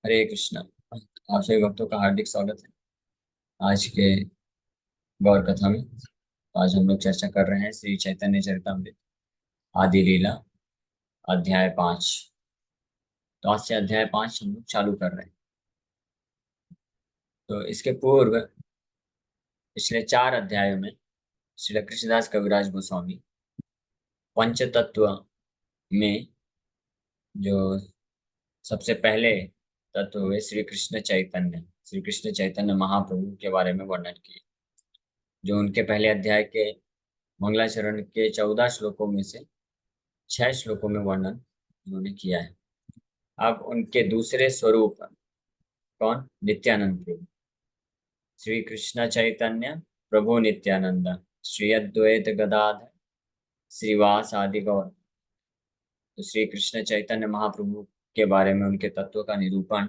हरे कृष्णा। आप सभी भक्तों का हार्दिक स्वागत है आज के गौर कथा में। आज हम लोग चर्चा कर रहे हैं श्री चैतन्य चरितमृत आदि लीला अध्याय 5। तो आज से अध्याय 5 हम लोग चालू कर रहे हैं। तो इसके पूर्व पिछले 4 अध्यायों में श्री कृष्णदास कविराज गोस्वामी पंचतत्व में जो सबसे पहले तत्व हुए श्री कृष्ण चैतन्य महाप्रभु के बारे में वर्णन किए, जो उनके पहले अध्याय के मंगलाचरण के 14 श्लोकों में से 6 श्लोकों में वर्णन उन्होंने किया है। अब उनके दूसरे स्वरूप कौन? नित्यानंद प्रभु, श्री कृष्ण चैतन्य प्रभु नित्यानंद, श्री अद्वैत गदाधर श्रीवास आदि गौर। तो श्री कृष्ण चैतन्य महाप्रभु के बारे में उनके तत्व का निरूपण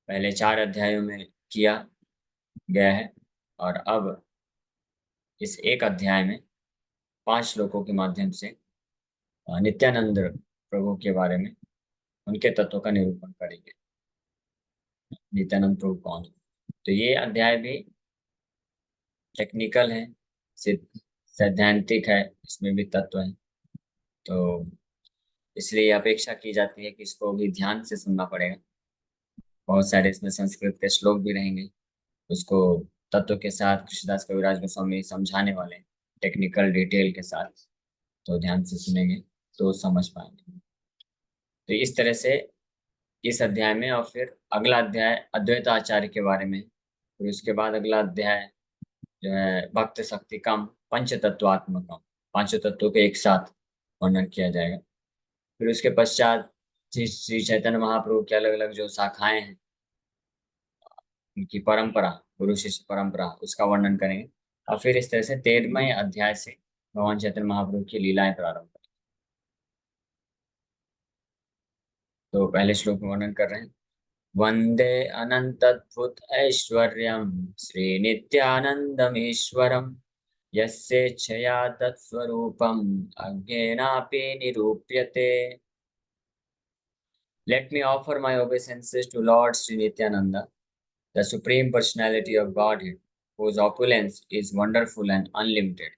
पहले 4 अध्यायों में किया गया है, और अब इस एक अध्याय में 5 श्लोकों के माध्यम से नित्यानंद प्रभु के बारे में उनके तत्व का निरूपण करेंगे। नित्यानंद प्रभु कौन है? तो ये अध्याय भी टेक्निकल है, सैद्धांतिक है, इसमें भी तत्व है। तो इसलिए अपेक्षा की जाती है कि इसको भी ध्यान से सुनना पड़ेगा। बहुत सारे इसमें संस्कृत के श्लोक भी रहेंगे, उसको तत्व के साथ कृष्णदास कविराज गोस्वामी समझाने वाले टेक्निकल डिटेल के साथ। तो ध्यान से सुनेंगे तो समझ पाएंगे। तो इस तरह से इस अध्याय में, और फिर अगला अध्याय अद्वैत आचार्य के बारे में, फिर उसके बाद अगला अध्याय जो है भक्त शक्ति कम पंच तत्वात्मकम, पांचों तत्वों के एक साथ वर्णन किया जाएगा। फिर उसके पश्चात श्री चैतन्य महाप्रभु की अलग अलग जो शाखाएं हैं, उनकी परंपरा, गुरु शिष्य परंपरा, उसका वर्णन करेंगे। और फिर इस तरह से 13वें अध्याय से भगवान चैतन्य महाप्रभु की लीलाएं प्रारंभ करेंगे। तो पहले श्लोक में वर्णन कर रहे हैं। वंदे अनंतद्भुत ऐश्वर्यं Shri नित्यानंदमीश्वरम, यस्येच्छया तत्स्वरूपम् अज्ञेनापि निरूप्यते। Let me offer my obeisances to Lord Sri Nityananda, the Supreme Personality of Godhead, whose opulence is wonderful and unlimited.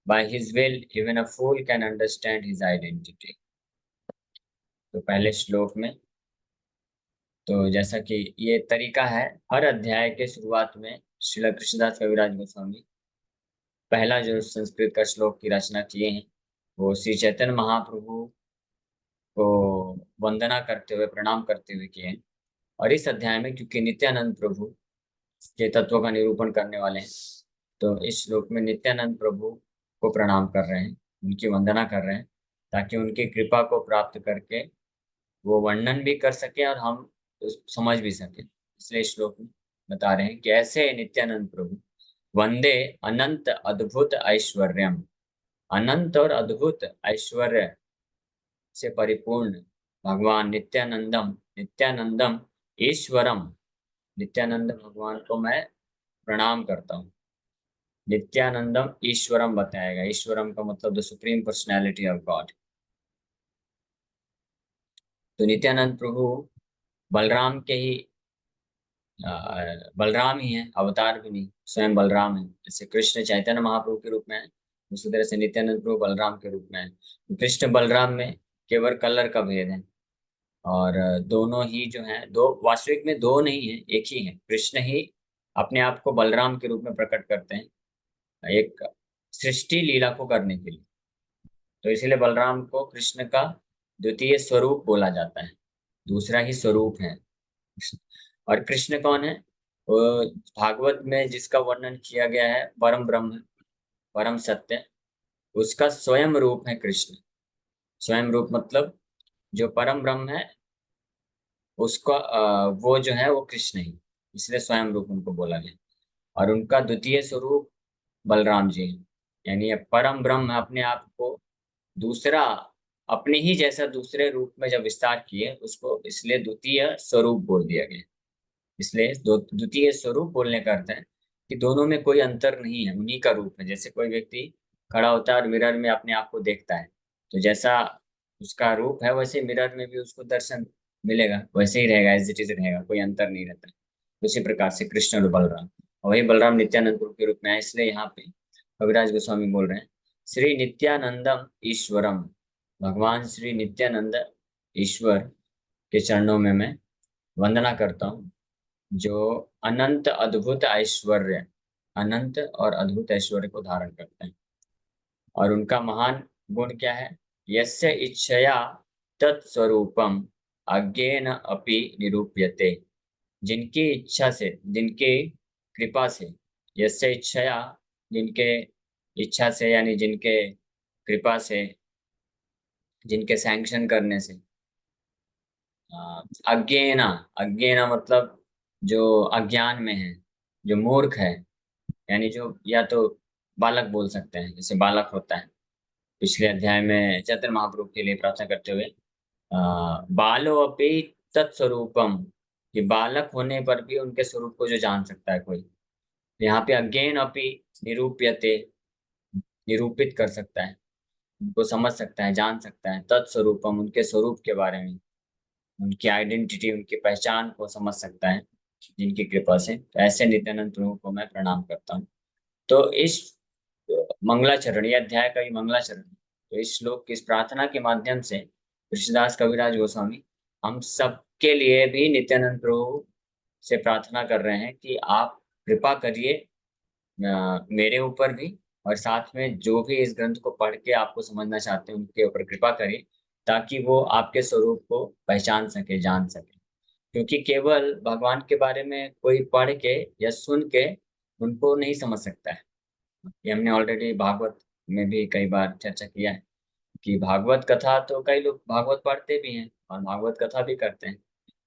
By His will, even a fool can understand His identity. तो पहले श्लोक में, तो जैसा कि ये तरीका है हर अध्याय के शुरुआत में, श्रील कृष्णदास कविराज गोस्वामी पहला जो संस्कृत का श्लोक की रचना किए हैं वो श्री चैतन्य महाप्रभु को वंदना करते हुए, प्रणाम करते हुए किए हैं। और इस अध्याय में क्योंकि नित्यानंद प्रभु के तत्व का निरूपण करने वाले हैं, तो इस श्लोक में नित्यानंद प्रभु को प्रणाम कर रहे हैं, उनकी वंदना कर रहे हैं, ताकि उनकी कृपा को प्राप्त करके वो वर्णन भी कर सके और हम समझ भी सके। इसलिए श्लोक में बता रहे हैं कि ऐसे नित्यानंद प्रभु वंदे अनंत अद्भुत ऐश्वर्यम, अनंत और अद्भुत ऐश्वर्य से परिपूर्ण भगवान नित्यानंदम, नित्यानंदम ईश्वरम, नित्यानंद भगवान को मैं प्रणाम करता हूँ। नित्यानंदम ईश्वरम बताएगा। ईश्वरम का मतलब the supreme personality of God. तो नित्यानंद प्रभु बलराम के ही बलराम ही है, अवतार भी नहीं, स्वयं बलराम है। जैसे कृष्ण चैतन्य महाप्रभु के रूप में है, उसी तरह से नित्यानंद प्रभु बलराम के रूप में है। कृष्ण बलराम में केवल कलर का भेद है, और दोनों ही जो है, दो वास्तविक में दो नहीं है, एक ही है। कृष्ण ही अपने आप को बलराम के रूप में प्रकट करते हैं, एक सृष्टि लीला को करने के लिए। तो इसीलिए बलराम को कृष्ण का द्वितीय स्वरूप बोला जाता है, दूसरा ही स्वरूप है। और कृष्ण कौन है? वो भागवत में जिसका वर्णन किया गया है, परम ब्रह्म, परम सत्य, उसका स्वयं रूप है कृष्ण। स्वयं रूप मतलब जो परम ब्रह्म है उसका वो जो है वो कृष्ण ही, इसलिए स्वयं रूप उनको बोला गया। और उनका द्वितीय स्वरूप बलराम जी हैं। यानी ये परम ब्रह्म अपने आप को दूसरा, अपने ही जैसा दूसरे रूप में जब विस्तार किए, उसको इसलिए द्वितीय स्वरूप बोल दिया गया। इसलिए द्वितीय स्वरूप बोलने का अर्थ है कि दोनों में कोई अंतर नहीं है, उन्हीं का रूप है। जैसे कोई व्यक्ति खड़ा होता है और मिरर में अपने आप को देखता है, तो जैसा उसका रूप है वैसे मिरर में भी उसको दर्शन मिलेगा वैसे ही रहेगा, एज इट इज रहेगा, कोई अंतर नहीं रहता। उसी प्रकार से कृष्ण और बलराम, और वही बलराम नित्यानंद रूप के रूप में है, इसलिए यहाँ पे कविराज गोस्वामी बोल रहे हैं श्री नित्यानंदम ईश्वरम। भगवान श्री नित्यानंद ईश्वर के चरणों में मैं वंदना करता हूँ, जो अनंत अद्भुत ऐश्वर्य, अनंत और अद्भुत ऐश्वर्य को धारण करते हैं। और उनका महान गुण क्या है? यस्य इच्छया तत्स्वरूपम अज्ञेन अपि निरूप्यते। जिनकी इच्छा से, जिनकी कृपा से, यस्य इच्छया, जिनके इच्छा से यानी जिनके कृपा से, जिनके सैंक्शन करने से, अज्ञेना, अज्ञेना मतलब जो अज्ञान में है, जो मूर्ख है, यानी जो या तो बालक बोल सकते हैं, जैसे बालक होता है। पिछले अध्याय में चैतन्य महाप्रभु के लिए प्रार्थना करते हुए बालो अपि तत्स्वरूपम, कि बालक होने पर भी उनके स्वरूप को जो जान सकता है कोई, यहाँ पे अज्ञेन अपि निरूप्यते, निरूपित कर सकता है, उनको समझ सकता है, जान सकता है। तत्स्वरूपम, उनके स्वरूप के बारे में, उनकी आइडेंटिटी, उनकी पहचान को समझ सकता है जिनकी कृपा से। तो ऐसे नित्यानंद प्रभु को मैं प्रणाम करता हूँ। तो इस मंगलाचरण, ये अध्याय का ही मंगलाचरण, तो इस श्लोक की, इस प्रार्थना के माध्यम से ऋषिदास कविराज गोस्वामी हम सबके लिए भी नित्यानंद प्रभु से प्रार्थना कर रहे हैं कि आप कृपा करिए मेरे ऊपर भी, और साथ में जो भी इस ग्रंथ को पढ़ के आपको समझना चाहते हैं उनके ऊपर कृपा करिए, ताकि वो आपके स्वरूप को पहचान सके, जान सके। क्योंकि केवल भगवान के बारे में कोई पढ़ के या सुन के उनको नहीं समझ सकता है। ये हमने ऑलरेडी भागवत में भी कई बार चर्चा किया है कि भागवत कथा तो कई लोग भागवत पढ़ते भी हैं और भागवत कथा भी करते हैं,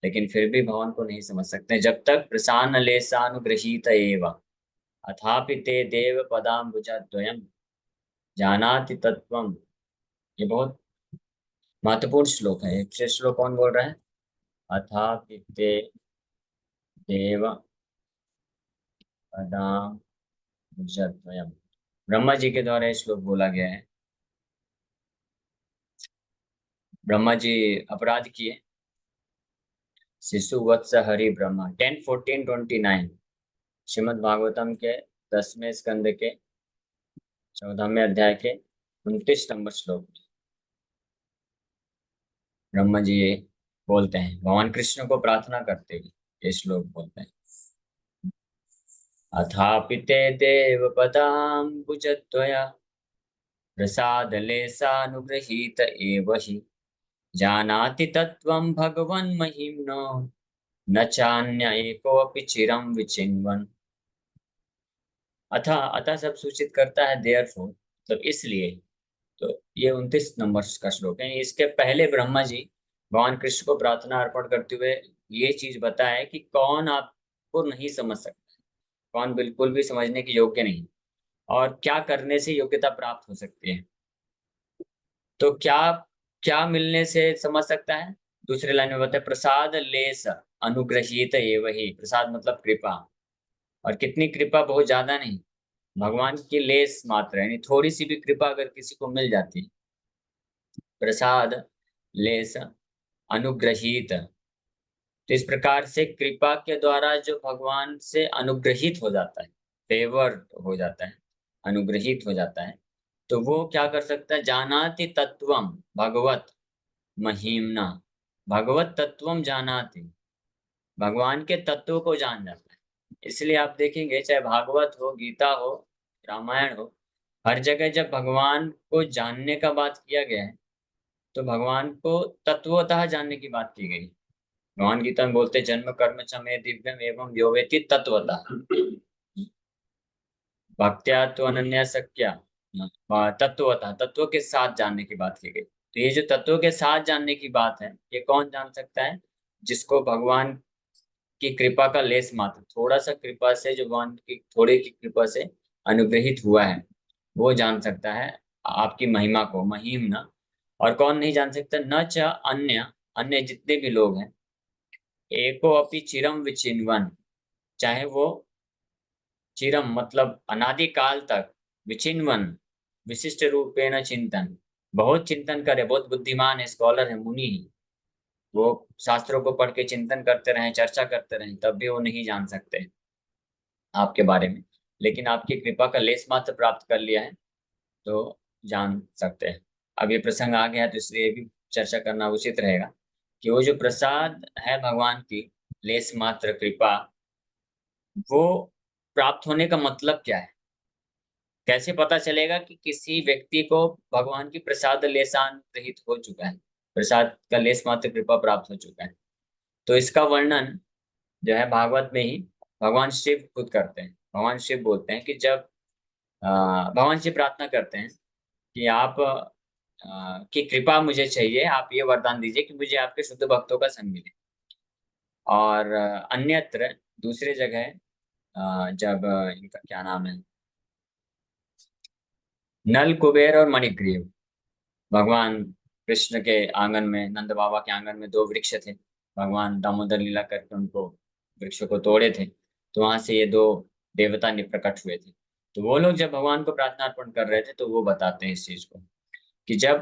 लेकिन फिर भी भगवान को नहीं समझ सकते जब तक प्रसान्न लेसानुगृहीत एव अथापि ते देव पदाम्बुजद्वयम् जानाति तत्वम। ये बहुत महत्वपूर्ण श्लोक है। ये श्लोक कौन बोल रहा है? अथापि ते देव पदाम्बुजद्वयम्, ब्रह्मा जी के द्वारा ये श्लोक बोला गया है। ब्रह्मा जी अपराध किए, शिशु वत्स हरि ब्रह्मा, 10, 14, 29, श्रीमद् भागवतम के 10वें स्कंद के 14वें अध्याय के 29 नंबर श्लोक में ब्रह्मा जी ये बोलते हैं, भगवान कृष्ण को प्रार्थना करते हुए ये श्लोक बोलते हैं। अथापि ते देव पदाम्बुजद्वया प्रसादलेसानुगृहीत एव हि जानाति तत्त्वं भगवन् महिम्नो न चान्य एकोऽपि चिरं विचिन्वन्। अथा, अतः सब सूचित करता है, देयरफॉर मतलब इसलिए। तो ये 29 नंबर का श्लोक है। इसके पहले ब्रह्मा जी भगवान कृष्ण को प्रार्थना अर्पण करते हुए ये चीज बताए कि कौन आपको नहीं समझ सकता, कौन बिल्कुल भी समझने के योग्य नहीं, और क्या करने से योग्यता प्राप्त हो सकती है। तो क्या, क्या मिलने से समझ सकता है? दूसरे लाइन में बताए, प्रसाद लेस अनुग्रहीत एव ही। प्रसाद मतलब कृपा, और कितनी कृपा? बहुत ज्यादा नहीं, भगवान की लेस मात्र, यानी थोड़ी सी भी कृपा अगर किसी को मिल जाती, प्रसाद लेस अनुग्रहीत, तो इस प्रकार से कृपा के द्वारा जो भगवान से अनुग्रहित हो जाता है, फेवर हो जाता है, अनुग्रहित हो जाता है, तो वो क्या कर सकता है? जानाति तत्वम भगवत महिम्ना, भगवत तत्वम जानाति, भगवान के तत्व को जान जाता है। इसलिए आप देखेंगे चाहे भागवत हो, गीता हो, रामायण हो, हर जगह जब भगवान को जानने का बात किया गया है तो भगवान को तत्वतः जानने की बात की गई। भगवान गीता में बोलते, जन्म कर्म च मे दिव्यम एवं यो वेत्ति तत्वतः भक्त्या तो अनन्या शक्या, तत्वतः, तत्व के साथ जानने की बात की गई। तो ये जो तत्व के साथ जानने की बात है, ये कौन जान सकता है? जिसको भगवान की कृपा का लेस मात्र, थोड़ा सा कृपा से, जो भगवान की थोड़े की कृपा से अनुग्रहित हुआ है, वो जान सकता है आपकी महिमा को, महिम न। और कौन नहीं जान सकता? न च अन्य, अन्य जितने भी लोग हैं, एको अपि चिरम विचिन्वन, चाहे वो चिरम मतलब अनादि काल तक, विचिन्वन विशिष्ट रूपेण चिंतन, बहुत चिंतन करे, बहुत बुद्धिमान है, स्कॉलर है, मुनि है, वो शास्त्रों को पढ़ के चिंतन करते रहें, चर्चा करते रहें, तब भी वो नहीं जान सकते आपके बारे में। लेकिन आपकी कृपा का लेस मात्र प्राप्त कर लिया है तो जान सकते हैं। अब ये प्रसंग आ गया तो इसलिए ये भी चर्चा करना उचित रहेगा कि वो जो प्रसाद है भगवान की, लेस मात्र कृपा, वो प्राप्त होने का मतलब क्या है? कैसे पता चलेगा कि किसी व्यक्ति को भगवान की प्रसाद लेसान रहित हो चुका है, प्रसाद का लेस मात्र कृपा प्राप्त हो चुका है? तो इसका वर्णन जो है भागवत में ही भगवान शिव खुद करते हैं। भगवान शिव बोलते हैं कि जब भगवान शिव प्रार्थना करते हैं कि आप की कृपा मुझे चाहिए, आप ये वरदान दीजिए कि मुझे आपके शुद्ध भक्तों का संग मिले। और अन्यत्र दूसरे जगह जब इनका क्या नाम है, नल कुबेर और मणिग्रीव, भगवान कृष्ण के आंगन में, नंद बाबा के आंगन में दो वृक्ष थे। भगवान दामोदर लीला करके उनको वृक्षों को तोड़े थे, तो वहां से ये दो देवता प्रकट हुए थे। तो वो लोग जब भगवान को प्रार्थना अर्पण कर रहे थे तो वो बताते हैं इस चीज को कि जब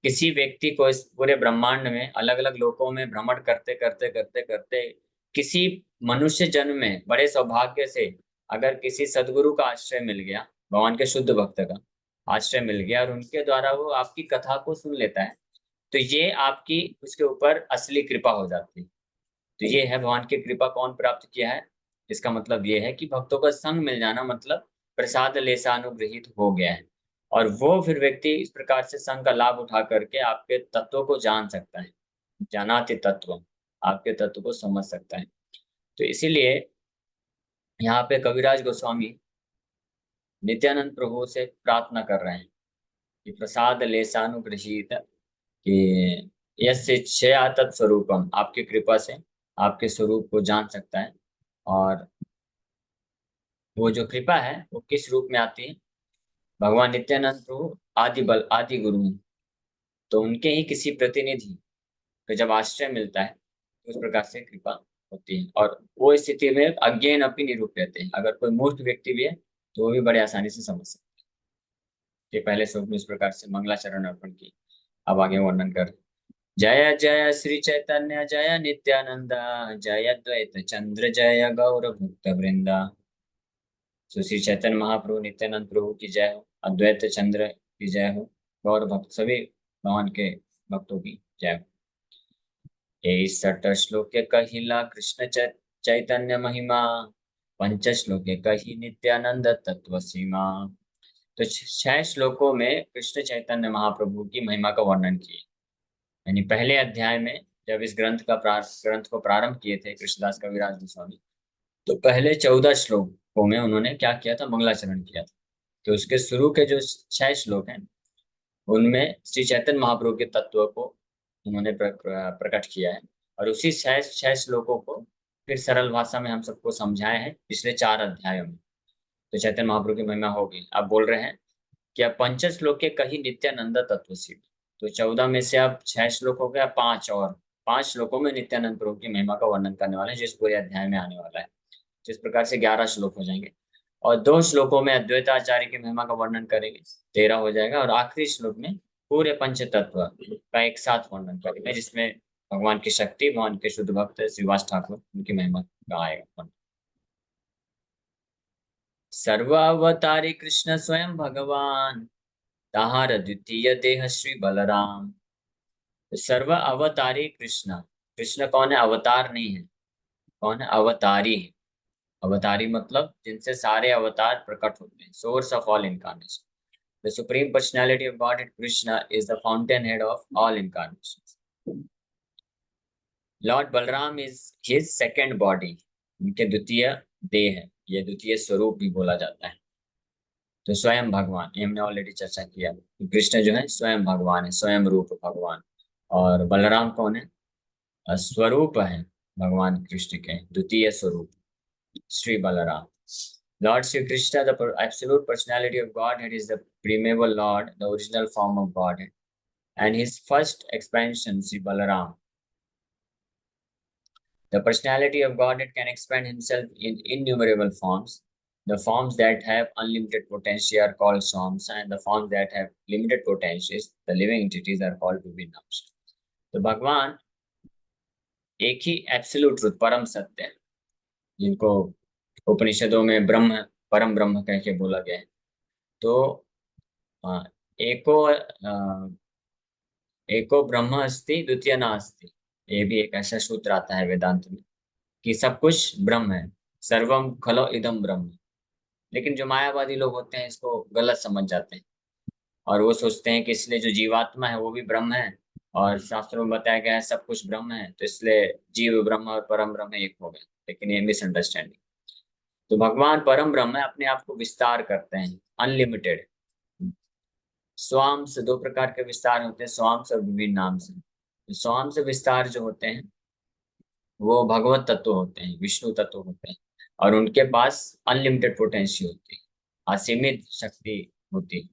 किसी व्यक्ति को इस पूरे ब्रह्मांड में अलग अलग लोकों में भ्रमण करते करते करते करते किसी मनुष्य जन्म में बड़े सौभाग्य से अगर किसी सदगुरु का आश्रय मिल गया, भगवान के शुद्ध भक्त का आश्रय मिल गया और उनके द्वारा वो आपकी कथा को सुन लेता है, तो ये आपकी उसके ऊपर असली कृपा हो जाती है। तो ये है भगवान की कृपा कौन प्राप्त किया है, इसका मतलब ये है कि भक्तों का संग मिल जाना मतलब प्रसाद लेसानुग्रहित हो गया है। और वो फिर व्यक्ति इस प्रकार से संग का लाभ उठा करके आपके तत्वों को जान सकता है, जानाति तत्व, आपके तत्व को समझ सकता है। तो इसीलिए यहाँ पे कविराज गोस्वामी नित्यानंद प्रभु से प्रार्थना कर रहे हैं कि प्रसाद लेसानुग्रहित, कि यस्य इच्छया तत्स्वरूपम, आपकी कृपा से आपके स्वरूप को जान सकता है। और वो जो कृपा है वो किस रूप में आती है? भगवान नित्यानंद प्रभु आदि बल आदि गुरु हैं, तो उनके ही किसी प्रतिनिधि को जब आश्रय मिलता है तो उस प्रकार से कृपा होती है। और वो स्थिति में अज्ञेन अपनी निरूप रहते हैं, अगर कोई मूर्ख व्यक्ति भी है तो वो भी बड़े आसानी से समझ सकते हैं। कि पहले श्लोक में इस प्रकार से मंगलाचरण अर्पण की, अब आगे वर्णन कर। जय जय श्री चैतन्य जय नित्यानंद, जय द्वैत चंद्र जय गौर भक्त वृंदा। सो श्री चैतन्य महाप्रभु नित्यानंद प्रभु की जय हो, अद्वैत चंद्र की जय हो, गौर भक्त सभी भगवान के भक्तों की जय हो। 61 श्लोके कहिला कृष्ण चैतन्य महिमा, पंच श्लोके कही नित्यानंद तत्व सीमा। तो 6 श्लोकों में कृष्ण चैतन्य महाप्रभु की महिमा का वर्णन किए। यानी पहले अध्याय में जब इस ग्रंथ को प्रारंभ किए थे कृष्णदास कविराज गोस्वामी, तो पहले 14 श्लोकों में उन्होंने क्या किया था? मंगलाचरण किया था। तो उसके शुरू के जो 6 श्लोक हैं उनमें श्री चैतन्य महाप्रभु के तत्व को उन्होंने प्रकट किया है। और उसी 6 श्लोकों को फिर सरल भाषा में हम सबको समझाए हैं पिछले 4 अध्यायों में। तो चैतन्य महाप्रभु की महिमा होगी। आप बोल रहे हैं कि अब पंच श्लोक के कही नित्यानंद तत्व सिद्ध, तो 14 में से अब 6 श्लोक हो गया, 5 और 5 श्लोकों में नित्यानंद प्रभु की महिमा का वर्णन करने वाले हैं, जिस पूरे अध्याय में आने वाला है। जिस प्रकार से 11 श्लोक हो जाएंगे और 2 श्लोकों में अद्वैताचार्य की महिमा का वर्णन करेंगे, 13 हो जाएगा। और आखिरी श्लोक में पूरे पंच तत्व का एक साथ वर्णन करेंगे, जिसमें भगवान की शक्ति, भगवान के शुद्ध भक्त श्रीवास ठाकुर उनकी महिमा का आएगा। सर्वावतारी कृष्ण स्वयं भगवान, ताहार द्वितीय देह श्री बलराम। तो सर्व अवतारी कृष्ण, कृष्ण कौन है? अवतार नहीं है, कौन है? अवतारी है। अवतारी मतलब जिनसे सारे अवतार प्रकट होते हैं, source of all incarnation. The supreme personality of God Krishna is the fountain head of all incarnation. Lord Balram is his second body, उनके द्वितीय देह है, ये द्वितीय स्वरूप भी बोला जाता है। तो स्वयं भगवान, ये हमने ऑलरेडी चर्चा किया, कृष्ण जो है स्वयं भगवान है, स्वयं रूप भगवान। और बलराम कौन है? स्वरूप है भगवान कृष्ण के, द्वितीय स्वरूप Shri Balram. Lord Sri Krishna, the absolute personality of Godhead, is the primeval Lord, the original form of Godhead. And his first expansion, Sri Balaram. The personality of Godhead can expand himself in innumerable forms. The forms that have unlimited potential are called forms, and the forms that have limited potential, the living entities, are called to be nouns. तो भगवान एक ही absolute truth, परम सत्य है, जिनको उपनिषदों में ब्रह्म, परम ब्रह्म कह के बोला गया है। तो अ, एको एको ब्रह्म अस्ति द्वितीय नास्ति, ये भी एक ऐसा सूत्र आता है वेदांत में कि सब कुछ ब्रह्म है, सर्वम खलो इदम ब्रह्म। लेकिन जो मायावादी लोग होते हैं इसको गलत समझ जाते हैं, और वो सोचते हैं कि इसलिए जो जीवात्मा है वो भी ब्रह्म है, और शास्त्रों में बताया गया है सब कुछ ब्रह्म है, तो इसलिए जीव ब्रह्म और परम ब्रह्म एक हो गए। लेकिन ये मिसअंडरस्टैंडिंग। तो भगवान परम ब्रह्म है, अपने आप को विस्तार करते हैं, अनलिमिटेड। स्वांश, दो प्रकार के विस्तार होते हैं, स्वांश और विभिन्न नाम से। तो स्वांश विस्तार जो होते हैं वो भगवत तत्व होते हैं, विष्णु तत्व होते हैं, और उनके पास अनलिमिटेड पोटेंशियल होती है, असीमित शक्ति होती है,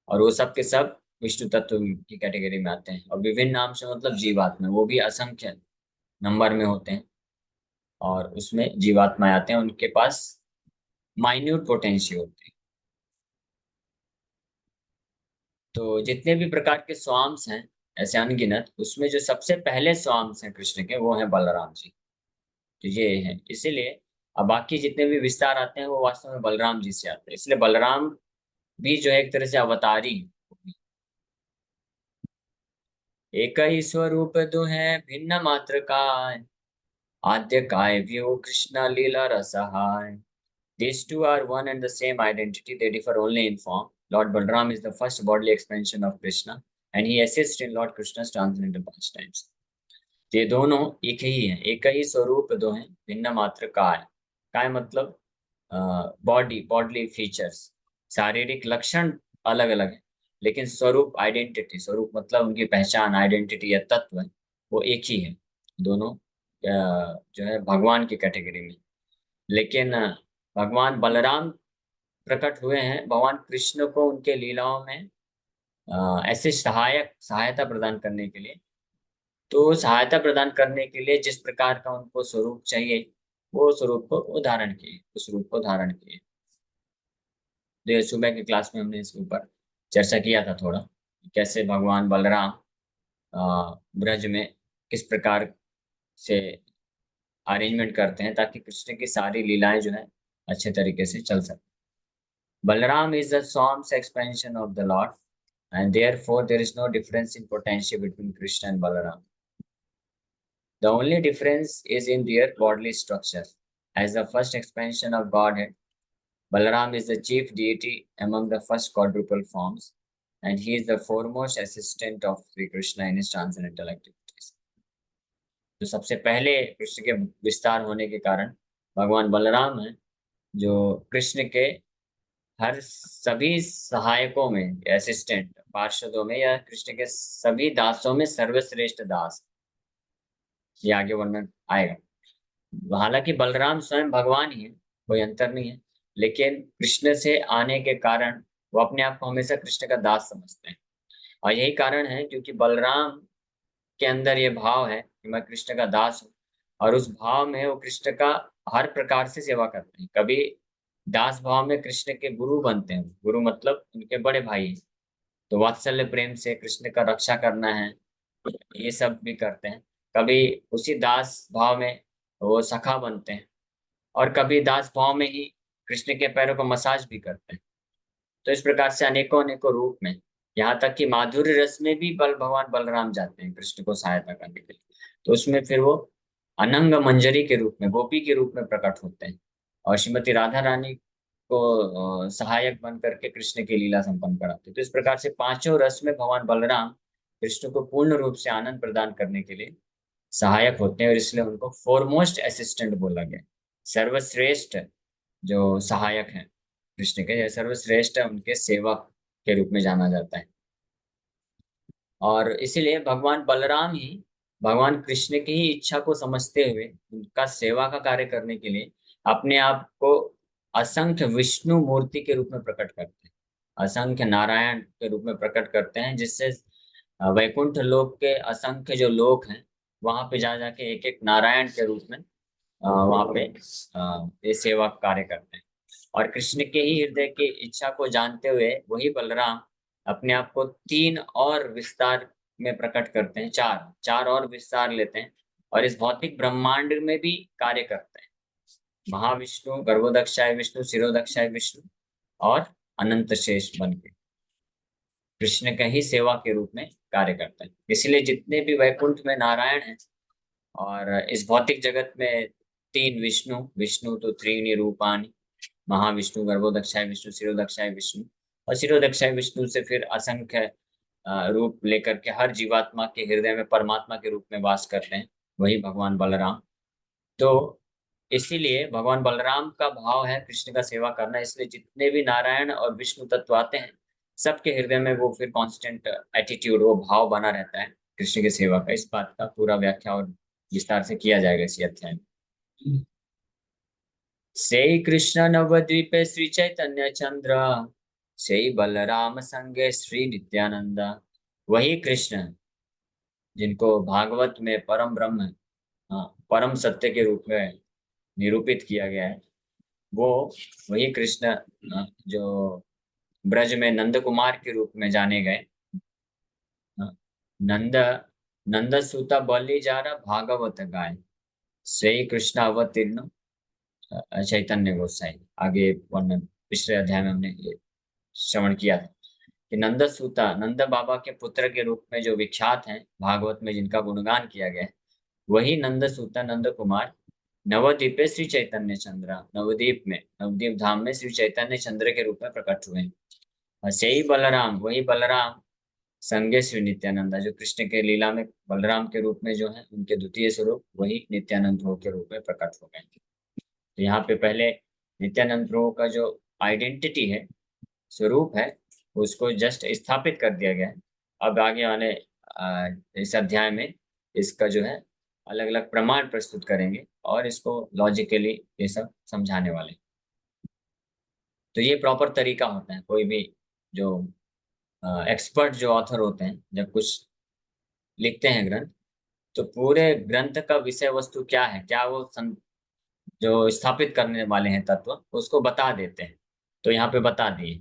और वो सब के सब विष्णु तत्व की कैटेगरी में आते हैं। और विभिन्न नाम से मतलब जीवात्मा, वो भी असंख्य नंबर में होते हैं, और उसमें जीवात्मा आते हैं, उनके पास माइन्यूट पोटेंशियल होती है। तो जितने भी प्रकार के स्वाम्स हैं ऐसे अनगिनत, उसमें जो सबसे पहले स्वाम्स हैं कृष्ण के, वो हैं बलराम जी। तो ये है, इसीलिए अब बाकी जितने भी विस्तार आते हैं वो वास्तव में बलराम जी से आते हैं, इसलिए बलराम भी जो है एक तरह से अवतारी है। एक ही स्वरूप दो है भिन्न मात्र काय, आद्य काय व्यू कृष्ण लीला रसहाय। These two are one and the same identity, they differ only in form. Lord Balram is the first bodily expansion of Krishna, and he assists in Lord Krishna's transcendental pastimes. ये दोनों एक ही हैं, एक ही स्वरूप दो हैं भिन्न मात्र काय। काय मतलब बॉडी, बॉडली फीचर्स, शारीरिक लक्षण अलग अलग है, लेकिन स्वरूप, आइडेंटिटी, स्वरूप मतलब उनकी पहचान, आइडेंटिटी या तत्व है, वो एक ही है। दोनों जो है भगवान की कैटेगरी में। लेकिन भगवान बलराम प्रकट हुए हैं भगवान कृष्ण को उनके लीलाओं में ऐसे सहायता प्रदान करने के लिए। तो सहायता प्रदान करने के लिए जिस प्रकार का उनको स्वरूप चाहिए, वो स्वरूप को वो धारण किए, उस रूप को धारण किए। जो सुबह की क्लास में हमने इसके ऊपर चर्चा किया था थोड़ा, कैसे भगवान बलराम ब्रज में किस प्रकार से अरेंजमेंट करते हैं ताकि कृष्ण की सारी लीलाएं जो है अच्छे तरीके से चल सके। Balaram is the Swam's expansion of the Lord, and therefore there is no difference in potential between Krishna and Balaram. The only difference is in their bodily structure. As the first expansion of Godhead, Balaram is the chief deity among the first quadruple forms, and he is the foremost assistant of Sri Krishna in his transcendental activities. तो सबसे पहले कृष्ण के विस्तार होने के कारण भगवान बलराम हैं, जो कृष्ण के हर सभी सहायकों में, असिस्टेंट पार्षदों में, या कृष्ण के सभी दासों में सर्वश्रेष्ठ दास, ये आगे वर्णन आएगा। हालांकि बलराम स्वयं भगवान ही है, कोई अंतर नहीं है, लेकिन कृष्ण से आने के कारण वो अपने आप को हमेशा कृष्ण का दास समझते हैं। और यही कारण है क्योंकि बलराम के अंदर ये भाव है कि मैं कृष्ण का दास हूँ, और उस भाव में वो कृष्ण का हर प्रकार से सेवा करते हैं। कभी दास भाव में कृष्ण के गुरु बनते हैं, गुरु मतलब उनके बड़े भाई हैं, तो वात्सल्य प्रेम से कृष्ण का रक्षा करना है, ये सब भी करते हैं। कभी उसी दास भाव में वो सखा बनते हैं, और कभी दास भाव में ही कृष्ण के पैरों को मसाज भी करते हैं। तो इस प्रकार से अनेकों अनेकों रूप में, यहाँ तक कि माधुर्य रस में भी भगवान बलराम जाते हैं कृष्ण को सहायता करने के लिए। तो उसमें फिर वो अनंग मंजरी के रूप में, गोपी के रूप में प्रकट होते हैं, और श्रीमती राधा रानी को सहायक बन करके कृष्ण की लीला संपन्न कराते हैं। तो इस प्रकार से पांचों रस में भगवान बलराम कृष्ण को पूर्ण रूप से आनंद प्रदान करने के लिए सहायक होते हैं, और इसलिए उनको फोरमोस्ट असिस्टेंट बोला गया, सर्वश्रेष्ठ जो सहायक हैं कृष्ण के, सर्वश्रेष्ठ उनके सेवक के रूप में जाना जाता है। और इसीलिए भगवान बलराम ही भगवान कृष्ण की ही इच्छा को समझते हुए उनका सेवा का कार्य करने के लिए अपने आप को असंख्य विष्णु मूर्ति के रूप में प्रकट करते हैं, असंख्य नारायण के रूप में प्रकट करते हैं, जिससे वैकुंठ लोक के असंख्य जो लोक हैं वहां पे जा जाके एक एक नारायण के रूप में वहां पे ये सेवा कार्य करते हैं। और कृष्ण के ही हृदय की इच्छा को जानते हुए वही बलराम अपने आप को तीन और विस्तार में प्रकट करते हैं, चार चार और विस्तार लेते हैं, और इस भौतिक ब्रह्मांड में भी कार्य करते हैं। महाविष्णु, गर्भोदक्षाय विष्णु, शिरोदक्षाय विष्णु और अनंत शेष बन के कृष्ण का ही सेवा के रूप में कार्य करते हैं। इसलिए जितने भी वैकुंठ में नारायण हैं और इस भौतिक जगत में तीन विष्णु, विष्णु तो त्रीणि रूपाणि, महाविष्णु, गर्भोदक्षाय विष्णु, शिरोदक्षाय विष्णु, और शिरोदक्षाय विष्णु से फिर असंख्य रूप लेकर के हर जीवात्मा के हृदय में परमात्मा के रूप में वास करते हैं, वही भगवान बलराम। तो इसीलिए भगवान बलराम का भाव है कृष्ण का सेवा करना, इसलिए जितने भी नारायण और विष्णु तत्व आते हैं सबके हृदय में वो फिर कांस्टेंट एटीट्यूड, वो भाव बना रहता है कृष्ण की सेवा का। इस बात का पूरा व्याख्या और विस्तार से किया जाएगा इसी अध्याय में। से कृष्ण नवद्वीपे श्री चैतन्य चंद्र, से बलराम संगे श्री नित्यानंद। वही कृष्ण जिनको भागवत में परम ब्रह्म, हाँ, परम सत्य के रूप में निरूपित किया गया है, वो वही कृष्ण जो ब्रज में नंद कुमार के रूप में जाने गए। नंद नंद सूता बलि जारा भागवत गाय, श्री कृष्ण अवतीर्ण चैतन्य गोसाई। आगे वर्णन पिछले अध्याय में हमने ये श्रवण किया था कि नंद सूता, नंद बाबा के पुत्र के रूप में जो विख्यात हैं भागवत में, जिनका गुणगान किया गया है, वही नंद सूता नंद कुमार नवद्वीपे श्री चैतन्य चंद्र, नवद्वीप में, नवद्वीप धाम में श्री चैतन्य चंद्र के रूप में प्रकट हुए। और से ही बलराम, वही बलराम संगे श्री नित्यानंदा, जो कृष्ण के लीला में बलराम के रूप में जो है उनके द्वितीय स्वरूप वही नित्यानंद प्रभु के रूप में प्रकट हो गए। तो यहाँ पे पहले नित्यानंद प्रभु का जो आइडेंटिटी है, स्वरूप है, उसको जस्ट स्थापित कर दिया गया है। अब आगे आने इस अध्याय में इसका जो है अलग अलग प्रमाण प्रस्तुत करेंगे और इसको लॉजिकली ये सब समझाने वाले। तो ये प्रॉपर तरीका होता है, कोई भी जो एक्सपर्ट जो ऑथर होते हैं जब कुछ लिखते हैं ग्रंथ, तो पूरे ग्रंथ का विषय वस्तु क्या है, क्या वो जो स्थापित करने वाले हैं तत्व, उसको बता देते हैं। तो यहाँ पे बता दिए।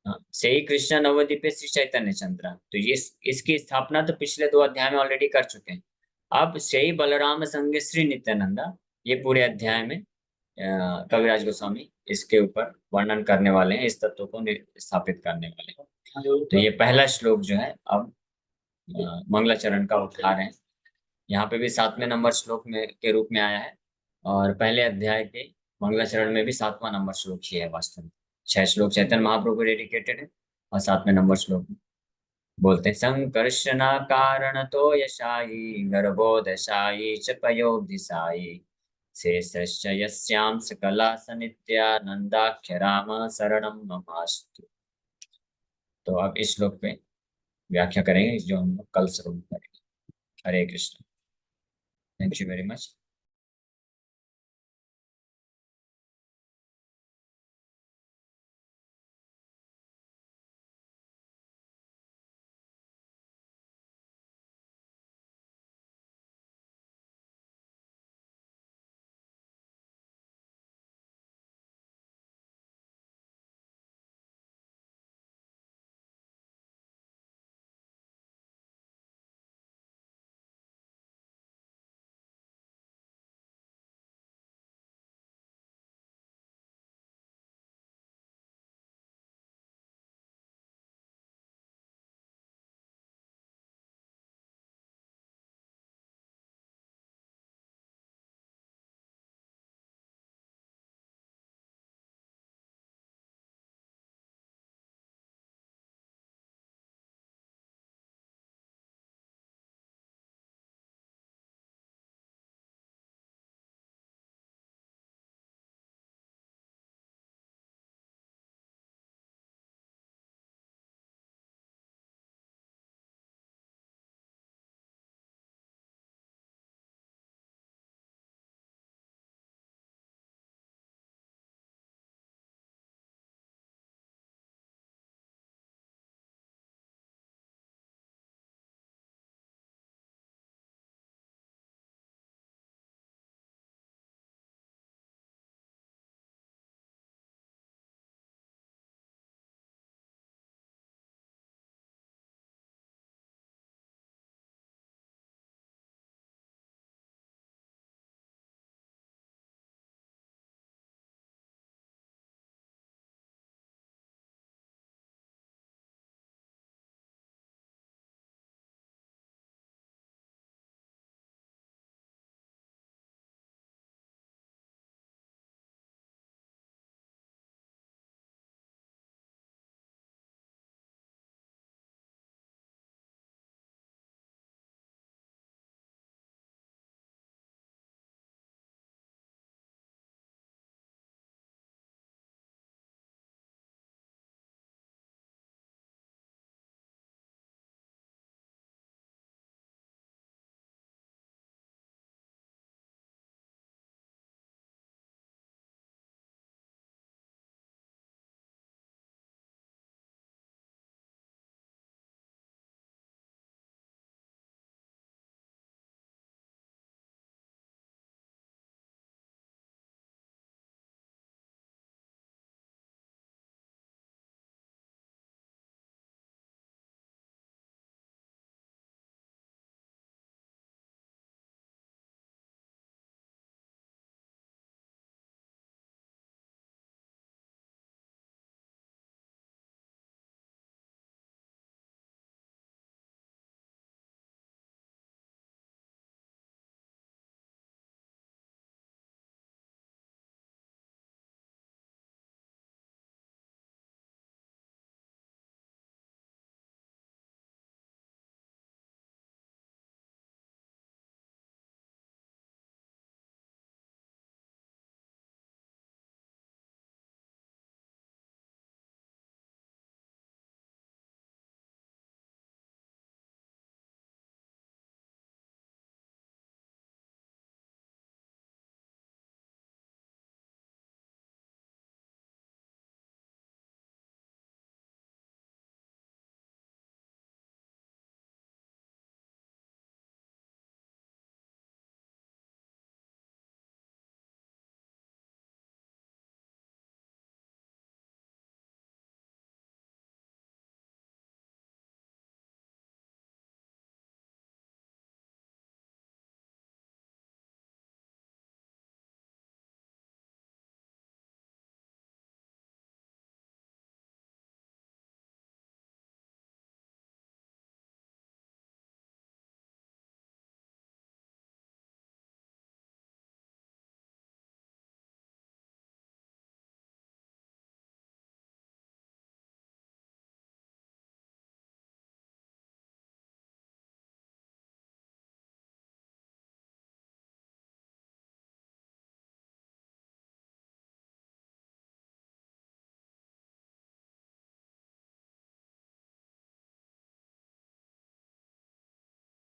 हाँ, से ही कृष्ण नवद्वीपे श्री चैतन्य चंद्र, तो ये इसकी स्थापना तो पिछले दो अध्याय में ऑलरेडी कर चुके हैं। अब से ही बलराम संगे श्री नित्यानंदा, ये पूरे अध्याय में कविराज गोस्वामी इसके ऊपर वर्णन करने वाले हैं, इस तत्व को स्थापित करने वाले हैं। तो ये पहला श्लोक जो है अब मंगलाचरण का उठा रहे हैं। यहाँ पे भी 7वें नंबर श्लोक में के रूप में आया है, और पहले अध्याय के मंगलाचरण में भी 7वां नंबर श्लोक ही है वास्तव में। 6 श्लोक चैतन्य महाप्रभु को डेडिकेटेड है और 7वें नंबर श्लोक में बोलते हैं, संकर्षणा कारण तो यशाई गर्भोदशाई च पयोधिसाई शेषश्च यस्यां सकला सनित्यानंदाख्य राम शरणं ममास्तु। तो अब इस श्लोक पे व्याख्या करेंगे जो हम लोग कल श्रवण करेंगे। Hare Krishna. Thank you very much.